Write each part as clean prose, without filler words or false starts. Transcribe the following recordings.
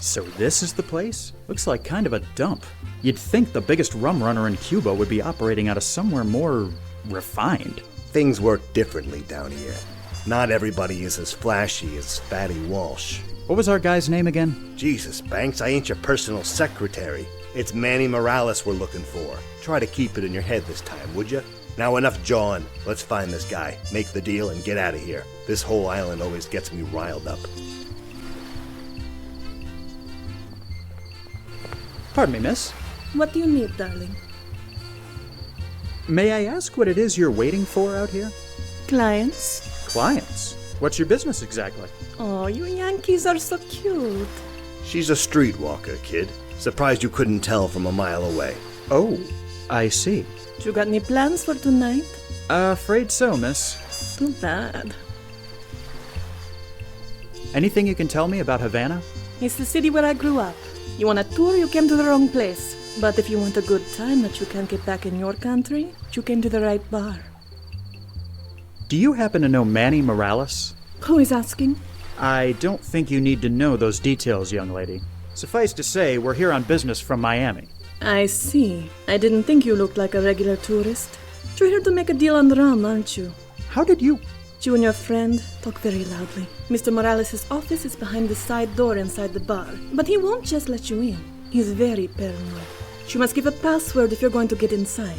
So this is the place? Looks like kind of a dump. You'd think the biggest rum runner in Cuba would be operating out of somewhere more refined. Things work differently down here. Not everybody is as flashy as Fatty Walsh. What was our guy's name again? Jesus, Banks, I ain't your personal secretary. It's Manny Morales we're looking for. Try to keep it in your head this time, would you? Now enough jawing. Let's find this guy, make the deal, and get out of here. This whole island always gets me riled up. Pardon me, miss. What do you need, darling? May I ask what it is you're waiting for out here? Clients? Clients? What's your business exactly? Oh, you Yankees are so cute. She's a streetwalker, kid. Surprised you couldn't tell from a mile away. Oh, I see. You got any plans for tonight? Afraid so, miss. Too bad. Anything you can tell me about Havana? It's the city where I grew up. You want a tour, you came to the wrong place. But if you want a good time that you can't get back in your country, you came to the right bar. Do you happen to know Manny Morales? Who is asking? I don't think you need to know those details, young lady. Suffice to say, we're here on business from Miami. I see. I didn't think you looked like a regular tourist. You're here to make a deal on the rum, aren't you? How did you... You and your friend talk very loudly. Mr. Morales' office is behind the side door inside the bar, but he won't just let you in. He's very paranoid. You must give a password if you're going to get inside.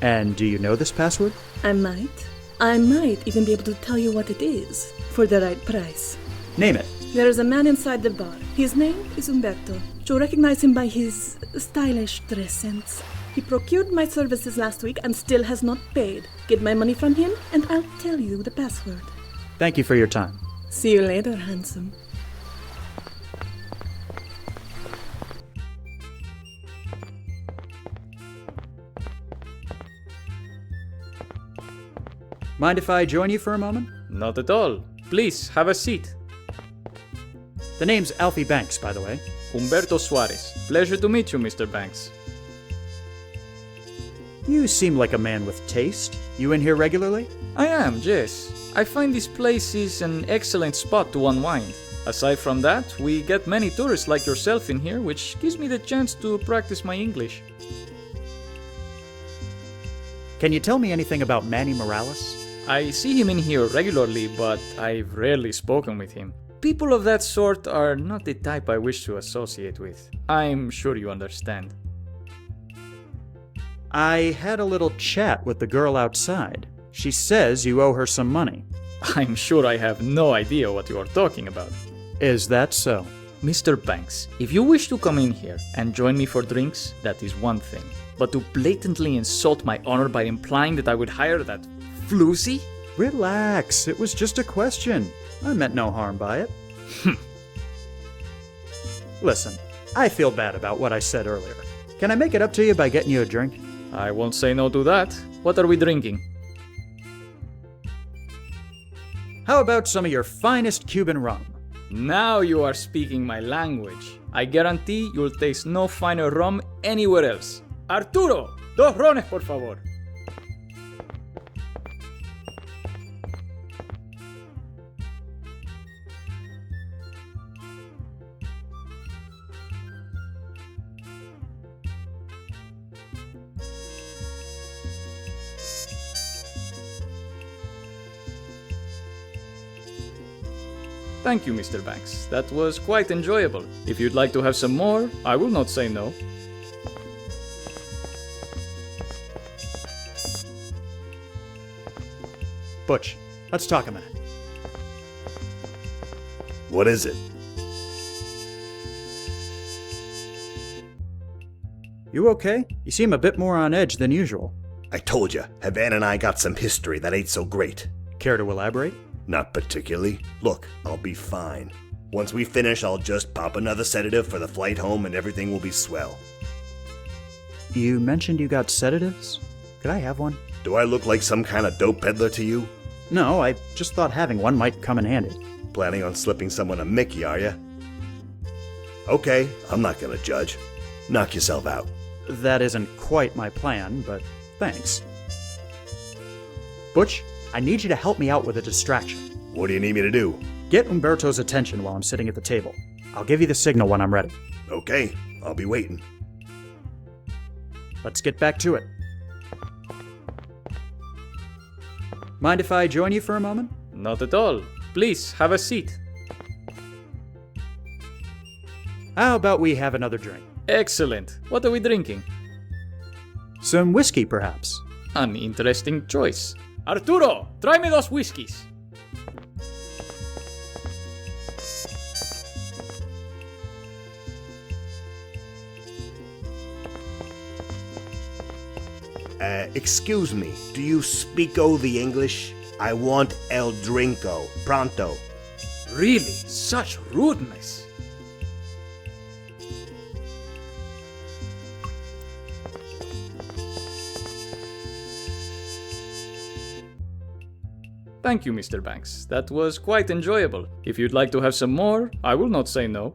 And do you know this password? I might even be able to tell you what it is, for the right price. Name it. There is a man inside the bar. His name is Humberto. You'll recognize him by his stylish dress sense. He procured my services last week and still has not paid. Get my money from him, and I'll tell you the password. Thank you for your time. See you later, handsome. Mind if I join you for a moment? Not at all. Please, have a seat. The name's Alfie Banks, by the way. Humberto Suarez. Pleasure to meet you, Mr. Banks. You seem like a man with taste. You in here regularly? I am, yes. I find this place is an excellent spot to unwind. Aside from that, we get many tourists like yourself in here, which gives me the chance to practice my English. Can you tell me anything about Manny Morales? I see him in here regularly, but I've rarely spoken with him. People of that sort are not the type I wish to associate with. I'm sure you understand. I had a little chat with the girl outside. She says you owe her some money. I'm sure I have no idea what you are talking about. Is that so? Mr. Banks, if you wish to come in here and join me for drinks, that is one thing. But to blatantly insult my honor by implying that I would hire that floozy? Relax, it was just a question. I meant no harm by it. Listen, I feel bad about what I said earlier. Can I make it up to you by getting you a drink? I won't say no to that. What are we drinking? How about some of your finest Cuban rum? Now you are speaking my language. I guarantee you'll taste no finer rum anywhere else. Arturo, 2 rones, por favor. Thank you, Mr. Banks. That was quite enjoyable. If you'd like to have some more, I will not say no. Butch, let's talk a minute. What is it? You okay? You seem a bit more on edge than usual. I told you, Havana and I got some history that ain't so great. Care to elaborate? Not particularly. Look, I'll be fine. Once we finish, I'll just pop another sedative for the flight home and everything will be swell. You mentioned you got sedatives? Could I have one? Do I look like some kind of dope peddler to you? No, I just thought having one might come in handy. Planning on slipping someone a Mickey, are ya? Okay, I'm not gonna judge. Knock yourself out. That isn't quite my plan, but thanks. Butch, I need you to help me out with a distraction. What do you need me to do? Get Humberto's attention while I'm sitting at the table. I'll give you the signal when I'm ready. Okay, I'll be waiting. Let's get back to it. Mind if I join you for a moment? Not at all. Please, have a seat. How about we have another drink? Excellent. What are we drinking? Some whiskey, perhaps? An interesting choice. Arturo, tráeme dos whiskies. Excuse me, do you speak-o the English? I want el drinko, pronto. Really? Such rudeness. Thank you, Mr. Banks. That was quite enjoyable. If you'd like to have some more, I will not say no.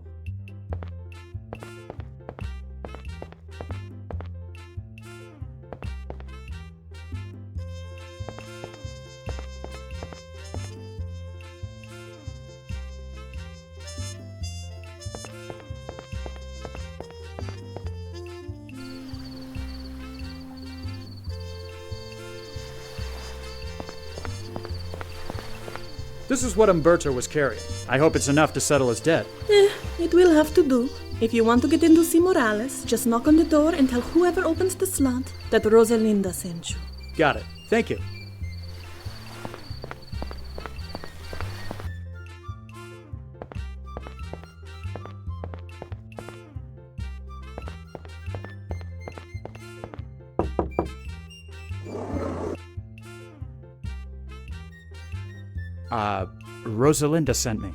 This is what Humberto was carrying. I hope it's enough to settle his debt. It will have to do. If you want to get in to see Morales, just knock on the door and tell whoever opens the slot that Rosalinda sent you. Got it. Thank you. Rosalinda sent me.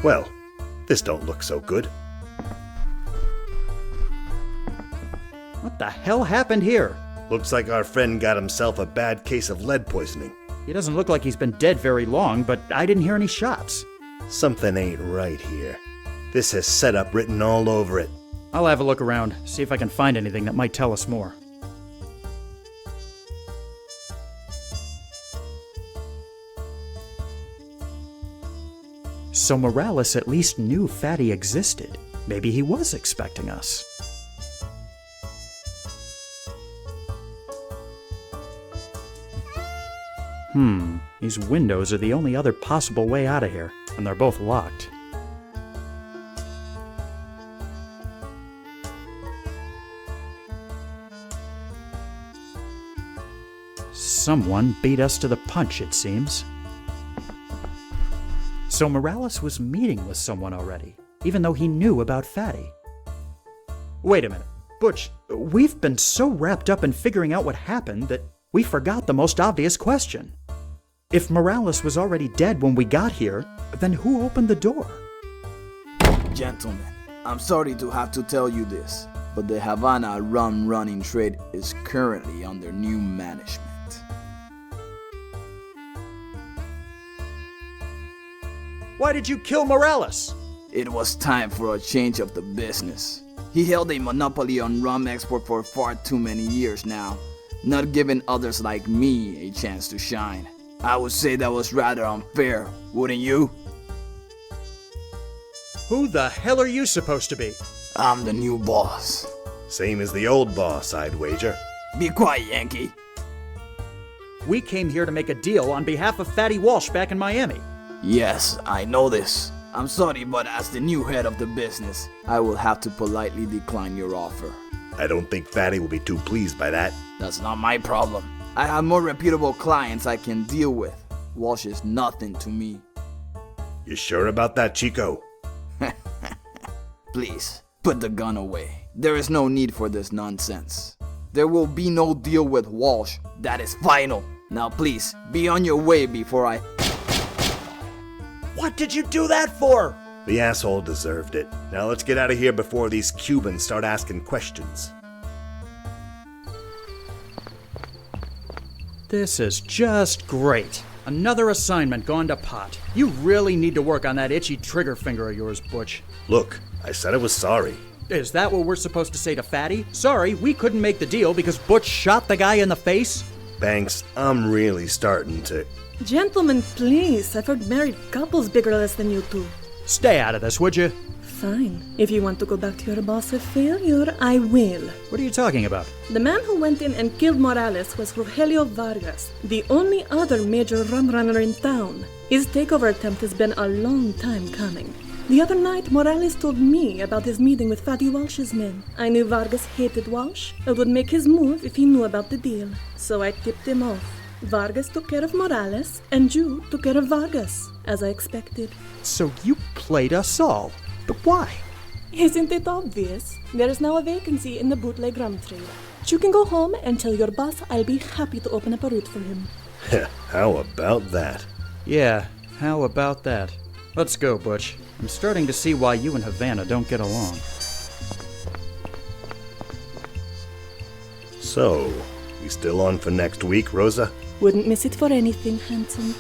Well, this don't look so good. What the hell happened here? Looks like our friend got himself a bad case of lead poisoning. He doesn't look like he's been dead very long, but I didn't hear any shots. Something ain't right here. This has setup written all over it. I'll have a look around, see if I can find anything that might tell us more. So Morales at least knew Fatty existed. Maybe he was expecting us. These windows are the only other possible way out of here, and they're both locked. Someone beat us to the punch, it seems. So Morales was meeting with someone already, even though he knew about Fatty. Wait a minute. Butch, we've been so wrapped up in figuring out what happened that we forgot the most obvious question. If Morales was already dead when we got here, then who opened the door? Gentlemen, I'm sorry to have to tell you this, but the Havana rum running trade is currently under new management. Why did you kill Morales? It was time for a change of the business. He held a monopoly on rum export for far too many years now, not giving others like me a chance to shine. I would say that was rather unfair, wouldn't you? Who the hell are you supposed to be? I'm the new boss. Same as the old boss, I'd wager. Be quiet, Yankee. We came here to make a deal on behalf of Fatty Walsh back in Miami. Yes, I know this. I'm sorry, but as the new head of the business, I will have to politely decline your offer. I don't think Fatty will be too pleased by that. That's not my problem. I have more reputable clients I can deal with. Walsh is nothing to me. You sure about that, Chico? Please, put the gun away. There is no need for this nonsense. There will be no deal with Walsh. That is final. Now please, be on your way before I... What did you do that for? The asshole deserved it. Now let's get out of here before these Cubans start asking questions. This is just great. Another assignment gone to pot. You really need to work on that itchy trigger finger of yours, Butch. Look, I said I was sorry. Is that what we're supposed to say to Fatty? Sorry, we couldn't make the deal because Butch shot the guy in the face? Banks, I'm really starting to... Gentlemen, please. I've heard married couples bigger or less than you two. Stay out of this, would you? Fine. If you want to go back to your boss of failure, I will. What are you talking about? The man who went in and killed Morales was Rogelio Vargas, the only other major rum runner in town. His takeover attempt has been a long time coming. The other night, Morales told me about his meeting with Fatty Walsh's men. I knew Vargas hated Walsh and would make his move if he knew about the deal. So I tipped him off. Vargas took care of Morales, and you took care of Vargas, as I expected. So you played us all. But why? Isn't it obvious? There is now a vacancy in the bootleg rum trade. You can go home and tell your boss I'll be happy to open up a route for him. How about that? Yeah, how about that? Let's go, Butch. I'm starting to see why you and Havana don't get along. So, you still on for next week, Rosa? Wouldn't miss it for anything, handsome.